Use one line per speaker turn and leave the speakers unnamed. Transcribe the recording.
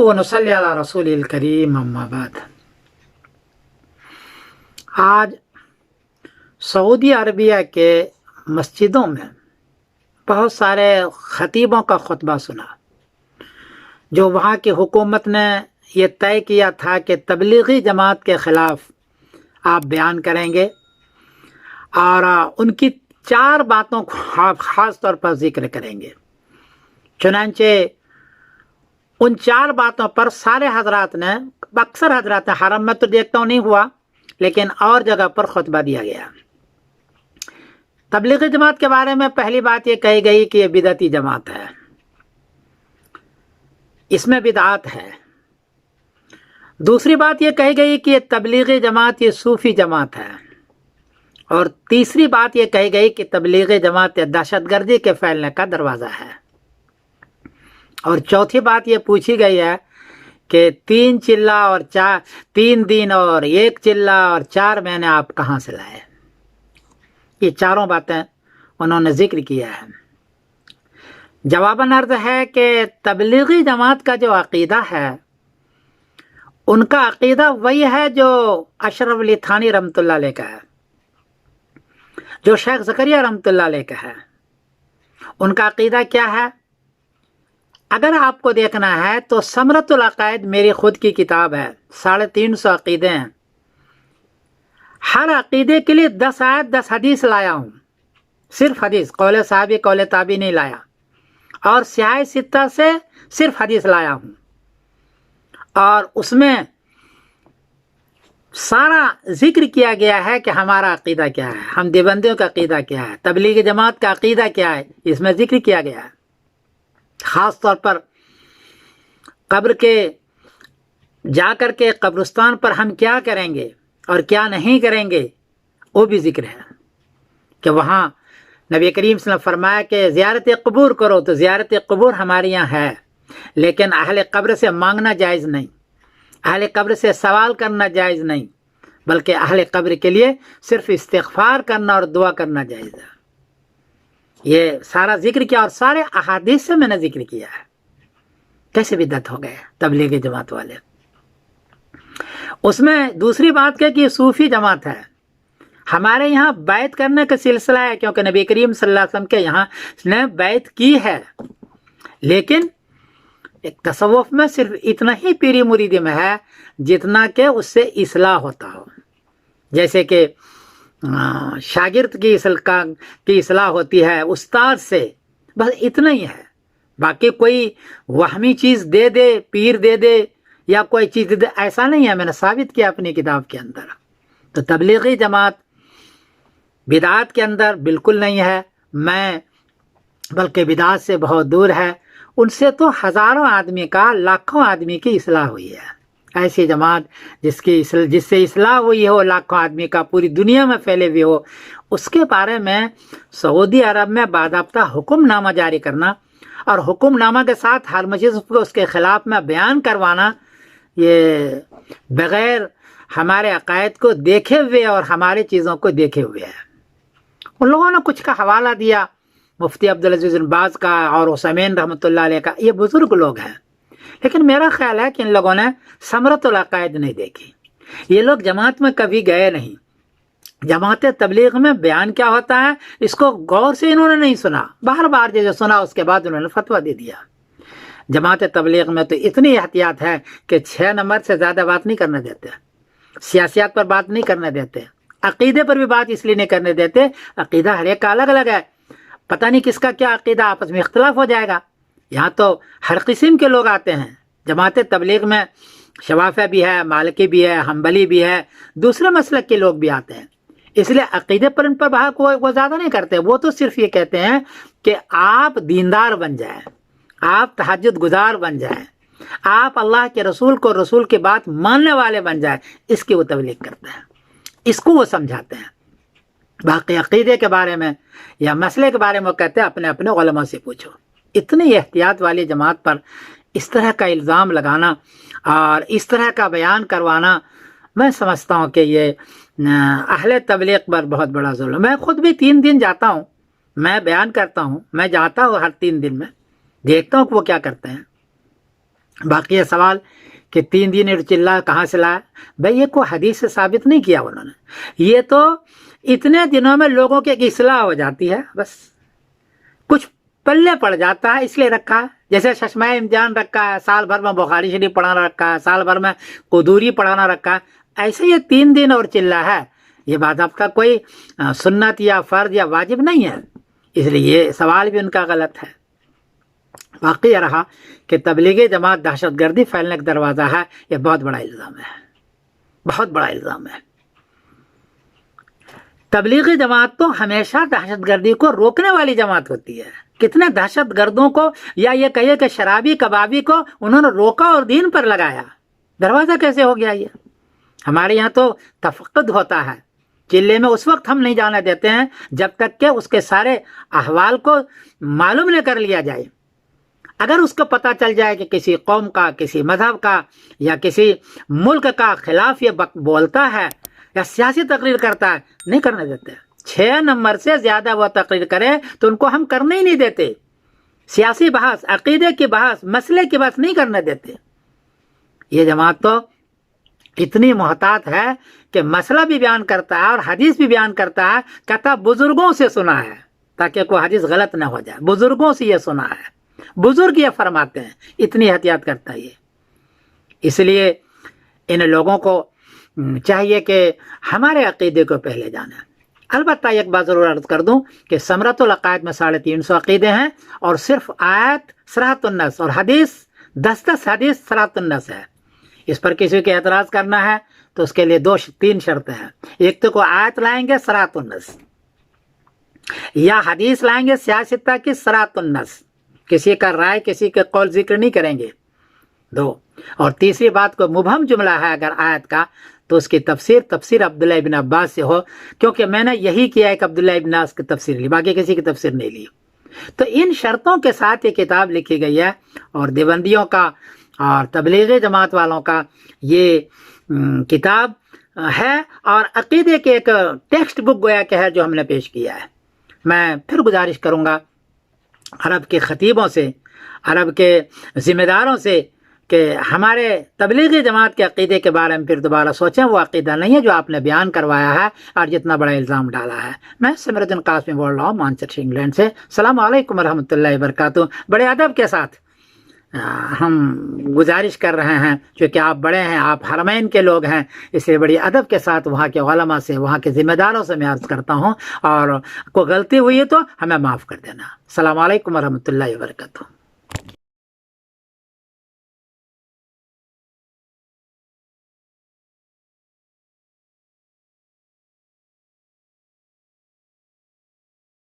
ونصلی علی رسول الکریم اما بعد۔ آج سعودی عربیہ کے مسجدوں میں بہت سارے خطیبوں کا خطبہ سنا، جو وہاں کی حکومت نے یہ طے کیا تھا کہ تبلیغی جماعت کے خلاف آپ بیان کریں گے اور ان کی 4 باتوں کو آپ خاص طور پر ذکر کریں گے۔ چنانچہ ان 4 باتوں پر سارے حضرات نے، اکثر حضرات نے، حرم میں تو دیکھتا ہوں نہیں ہوا لیکن اور جگہ پر خطبہ دیا گیا۔ تبلیغی جماعت کے بارے میں پہلی بات یہ کہی گئی کہ یہ بدعتی جماعت ہے، اس میں بدعات ہے۔ دوسری بات یہ کہی گئی کہ یہ تبلیغی جماعت یہ صوفی جماعت ہے، اور تیسری بات یہ کہی گئی کہ تبلیغی جماعت یہ دہشت گردی کے پھیلنے کا دروازہ ہے، اور چوتھی بات یہ پوچھی گئی ہے کہ 3 چلہ اور 3 دن اور 1 چلہ اور 4 مہینے آپ کہاں سے لائے؟ یہ 4 باتیں انہوں نے ذکر کیا ہے۔ جواباً عرض ہے کہ تبلیغی جماعت کا جو عقیدہ ہے، ان کا عقیدہ وہی ہے جو اشرف علی تھانی رحمۃ اللہ علیہ کا ہے، جو شیخ زکریا رحمۃ اللہ علیہ کا ہے۔ ان کا عقیدہ کیا ہے؟ اگر آپ کو دیکھنا ہے تو ثمرۃ العقائد میری خود کی کتاب ہے، 350 عقیدے ہیں۔ ہر عقیدے کے لیے 10 آیت 10 حدیث لایا ہوں، صرف حدیث، قول صحابی قول تابعی نہیں لایا، اور سیاہ ستہ سے صرف حدیث لایا ہوں، اور اس میں سارا ذکر کیا گیا ہے کہ ہمارا عقیدہ کیا ہے، ہم دیوبندیوں کا عقیدہ کیا ہے، تبلیغی جماعت کا عقیدہ کیا ہے، اس میں ذکر کیا گیا ہے۔ خاص طور پر قبر کے جا کر کے قبرستان پر ہم کیا کریں گے اور کیا نہیں کریں گے، وہ بھی ذکر ہے کہ وہاں نبی کریم صلی اللہ علیہ وسلم فرمایا کہ زیارت قبور کرو، تو زیارت قبور ہمارے یہاں ہے، لیکن اہل قبر سے مانگنا جائز نہیں، اہل قبر سے سوال کرنا جائز نہیں، بلکہ اہل قبر کے لیے صرف استغفار کرنا اور دعا کرنا جائز ہے۔ یہ سارا ذکر کیا، اور سارے احادیث سے میں نے ذکر کیا ہے۔ کیسے بدعت ہو گئے تبلیغی جماعت والے؟ اس میں دوسری بات کیا کہ یہ صوفی جماعت ہے۔ ہمارے یہاں بیعت کرنے کا سلسلہ ہے، کیونکہ نبی کریم صلی اللہ علیہ وسلم کے یہاں نے بیعت کی ہے، لیکن ایک تصوف میں صرف اتنا ہی پیری مریدی میں ہے جتنا کہ اس سے اصلاح ہوتا ہو، جیسے کہ شاگرد کی اصلاح ہوتی ہے استاد سے، بس اتنا ہی ہے۔ باقی کوئی وہمی چیز دے دے، پیر دے دے یا کوئی چیز دے دے، ایسا نہیں ہے، میں نے ثابت کیا اپنی کتاب کے اندر۔ تو تبلیغی جماعت بدعات کے اندر بالکل نہیں ہے، بلکہ بدعات سے بہت دور ہے۔ ان سے تو ہزاروں آدمی کا، لاکھوں آدمی کی اصلاح ہوئی ہے۔ ایسی جماعت جس سے اصلاح ہوئی ہو لاکھوں آدمی کا، پوری دنیا میں پھیلے ہوئے ہو، اس کے بارے میں سعودی عرب میں باضابطہ حکم نامہ جاری کرنا، اور حکم نامہ کے ساتھ ہر مسجد کو اس کے خلاف میں بیان کروانا، یہ بغیر ہمارے عقائد کو دیکھے ہوئے اور ہماری چیزوں کو دیکھے ہوئے ہے۔ ان لوگوں نے کچھ کا حوالہ دیا، مفتی عبدالعزیز بن باز کا اور عثیمین رحمۃ اللہ علیہ کا، یہ بزرگ لوگ ہیں، لیکن میرا خیال ہے کہ ان لوگوں نے ثمرۃ العقائد نہیں دیکھی۔ یہ لوگ جماعت میں کبھی گئے نہیں، جماعت تبلیغ میں بیان کیا ہوتا ہے اس کو غور سے انہوں نے نہیں سنا، بار بار جو سنا اس کے بعد انہوں نے فتویٰ دے دیا۔ جماعت تبلیغ میں تو اتنی احتیاط ہے کہ 6 نمبر سے زیادہ بات نہیں کرنے دیتے، سیاسیات پر بات نہیں کرنے دیتے، عقیدے پر بھی بات اس لیے نہیں کرنے دیتے، عقیدہ ہر ایک کا الگ الگ ہے، پتہ نہیں کس کا کیا عقیدہ، آپس میں اختلاف ہو جائے گا۔ یہاں تو ہر قسم کے لوگ آتے ہیں جماعت تبلیغ میں، شوافیہ بھی ہے، مالکی بھی ہے، حنبلی بھی ہے، دوسرے مسلک کے لوگ بھی آتے ہیں، اس لیے عقیدے پر ان پر بحث وہ زیادہ نہیں کرتے۔ وہ تو صرف یہ کہتے ہیں کہ آپ دیندار بن جائیں، آپ تہجد گزار بن جائیں، آپ اللہ کے رسول کو، رسول کی بات ماننے والے بن جائیں، اس کی وہ تبلیغ کرتے ہیں، اس کو وہ سمجھاتے ہیں۔ باقی عقیدے کے بارے میں یا مسئلے کے بارے میں وہ کہتے ہیں اپنے اپنے علماء سے پوچھو۔ اتنی احتیاط والی جماعت پر اس طرح کا الزام لگانا اور اس طرح کا بیان کروانا، میں سمجھتا ہوں کہ یہ اہل تبلیغ پر بہت بڑا ظلم۔ میں خود بھی 3 دن جاتا ہوں، میں بیان کرتا ہوں، میں جاتا ہوں ہر 3 دن میں، دیکھتا ہوں کہ وہ کیا کرتے ہیں، باقی یہ سوال کہ 3 دن اور چلا کہاں سے لایا، بھائی یہ کوئی حدیث سے ثابت نہیں کیا انہوں نے، یہ تو اتنے دنوں میں لوگوں کی ایک اصلاح ہو جاتی ہے، بس کچھ پلے پڑ جاتا ہے اس لیے رکھا ہے۔ جیسے چشمہ امتحان رکھا ہے، سال بھر میں بخاری شریف پڑھانا رکھا ہے، سال بھر میں قدوری پڑھانا رکھا ہے، ایسے یہ 3 دن اور چلا ہے، یہ بات آپ کا کوئی سنت یا فرض یا واجب نہیں ہے، اس لیے یہ سوال بھی ان کا غلط ہے۔ باقی یہ رہا کہ تبلیغی جماعت دہشت گردی پھیلنے کا دروازہ ہے، یہ بہت بڑا الزام ہے، بہت بڑا الزام ہے۔ تبلیغی جماعت تو ہمیشہ دہشت گردی کو روکنے والی جماعت ہوتی ہے۔ کتنے دہشت گردوں کو، یا یہ کہیے کہ شرابی کبابی کو انہوں نے روکا اور دین پر لگایا، دروازہ کیسے ہو گیا یہ؟ ہمارے یہاں تو تفقد ہوتا ہے، چلے میں اس وقت ہم نہیں جانے دیتے ہیں جب تک کہ اس کے سارے احوال کو معلوم نہ کر لیا جائے۔ اگر اس کو پتہ چل جائے کہ کسی قوم کا، کسی مذہب کا یا کسی ملک کا خلاف یہ بولتا ہے یا سیاسی تقریر کرتا ہے، نہیں کرنے دیتے۔ 6 نمبر سے زیادہ وہ تقریر کرے تو ان کو ہم کرنے ہی نہیں دیتے۔ سیاسی بحث، عقیدے کی بحث، مسئلے کی بحث نہیں کرنے دیتے۔ یہ جماعت تو اتنی محتاط ہے کہ مسئلہ بھی بیان کرتا ہے اور حدیث بھی بیان کرتا ہے، کہتا بزرگوں سے سنا ہے، تاکہ کوئی حدیث غلط نہ ہو جائے، بزرگوں سے یہ سنا ہے، بزرگ یہ فرماتے ہیں، اتنی احتیاط کرتا ہے یہ۔ اس لیے ان لوگوں کو چاہیے کہ ہمارے عقیدے کو پہلے جانا۔ البتہ ایک بات ضرور عرض کر دوں کہ ثمرۃ العقائد میں 350 عقیدے ہیں، اور صرف آیت صراط النص اور حدیث 10 حدیث صراط النص ہے۔ اس پر کسی کو اعتراض کرنا ہے تو اس کے لیے 3 شرطیں ہیں۔ ایک تو کوئی آیت لائیں گے صراط النص، یا حدیث لائیں گے سیاستہ کی صراط النص، کسی کا رائے، کسی کے قول ذکر نہیں کریں گے، 2۔ اور تیسری بات، کو مبہم جملہ ہے اگر آیت کا تو اس کی تفسیر عبداللہ ابن عباس سے ہو، کیونکہ میں نے یہی کیا ہے کہ عبداللہ ابن عباس کی تفسیر لی، باقی کسی کی تفسیر نہیں لی۔ تو ان شرطوں کے ساتھ یہ کتاب لکھی گئی ہے، اور دیوبندیوں کا اور تبلیغی جماعت والوں کا یہ کتاب ہے، اور عقیدے کے ایک ٹیکسٹ بک گویا کہ ہے جو ہم نے پیش کیا ہے۔ میں پھر گزارش کروں گا عرب کے خطیبوں سے، عرب کے ذمہ داروں سے، کہ ہمارے تبلیغی جماعت کے عقیدے کے بارے میں پھر دوبارہ سوچیں۔ وہ عقیدہ نہیں ہے جو آپ نے بیان کروایا ہے اور جتنا بڑا الزام ڈالا ہے۔ میں سمر الدین قاسمی بول رہا ہوں مانچسٹر انگلینڈ سے۔ السلام علیکم ورحمۃ اللہ وبرکاتہ۔ بڑے ادب کے ساتھ ہم گزارش کر رہے ہیں، چونکہ آپ بڑے ہیں، آپ حرمین کے لوگ ہیں، اس لیے بڑی ادب کے ساتھ وہاں کے علماء سے، وہاں کے ذمہ داروں سے میں عرض کرتا ہوں، اور کوئی غلطی ہوئی ہے تو ہمیں معاف کر دینا۔ السلام علیکم ورحمۃ اللہ وبرکاتہ۔